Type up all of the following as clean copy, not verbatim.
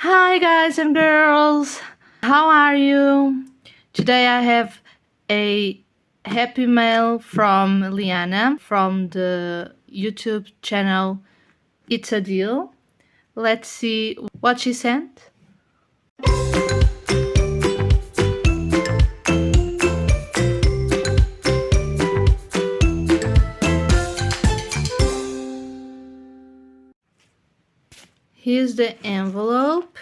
Hi guys and girls, how are you? Today I have a happy mail from Liana from the YouTube channel It's a Deal. Let's see what she sent. Here's the envelope.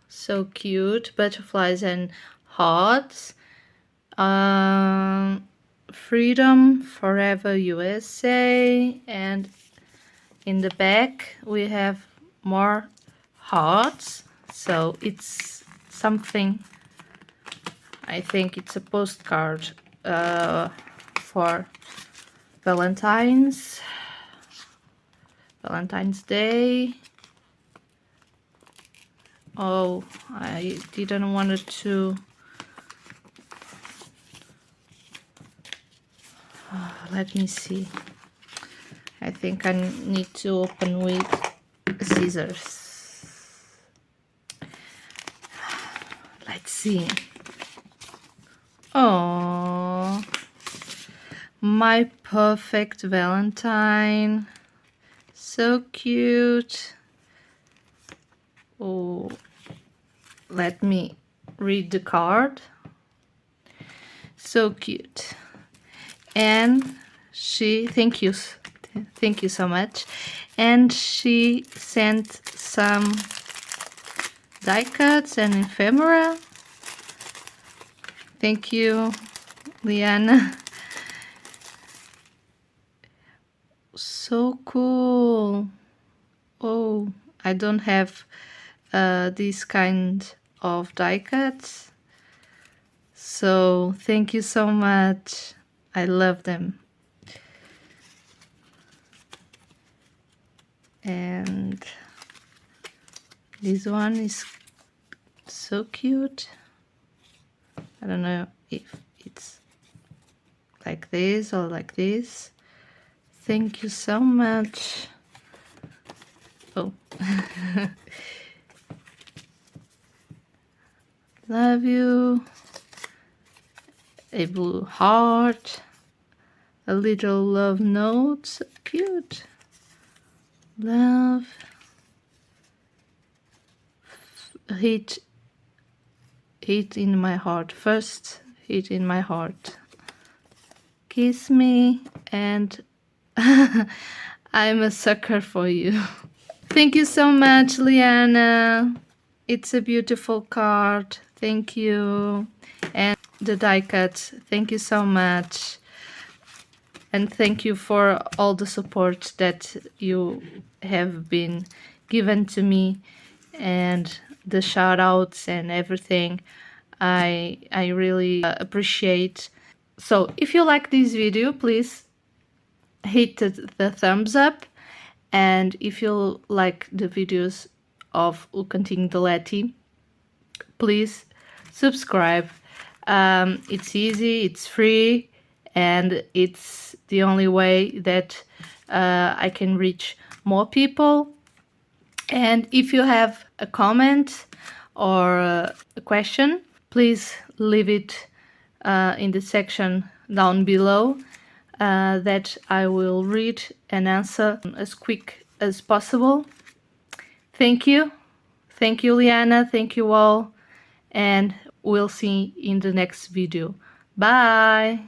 So cute, butterflies and hearts. Freedom Forever USA, and in the back we have more hearts. So it's something, I think it's a postcard for Valentine's Day. Oh, I didn't want it to. Let me see. I think I need to open with scissors. Let's see. Oh, my perfect Valentine. So cute. Oh, let me read the card. So cute. And she, thank you so much. And she sent some die cuts and ephemera. Thank you, Liana. So cool. Oh, I don't have this kind of die cuts, so thank you so much. I love them. And this one is so cute. I don't know if it's like this or like this. Thank you so much. Oh. Love you. A blue heart. A little love note. So cute. Love. Hit in my heart. First hit in my heart. Kiss me, and I'm a sucker for you. Thank you so much, Liana. It's a beautiful card. Thank you. And the die cuts. Thank you so much. And thank you for all the support that you have been given to me, and the shout outs and everything. I really appreciate. So if you like this video, please hit the thumbs up. And if you like the videos of Ocantinhodaletty, please subscribe. It's easy, it's free, and it's the only way that I can reach more people. And if you have a comment or a question, please leave it in the section down below, that I will read and answer as quick as possible. Thank you. Thank you, Liana. Thank you all. And we'll see in the next video. Bye.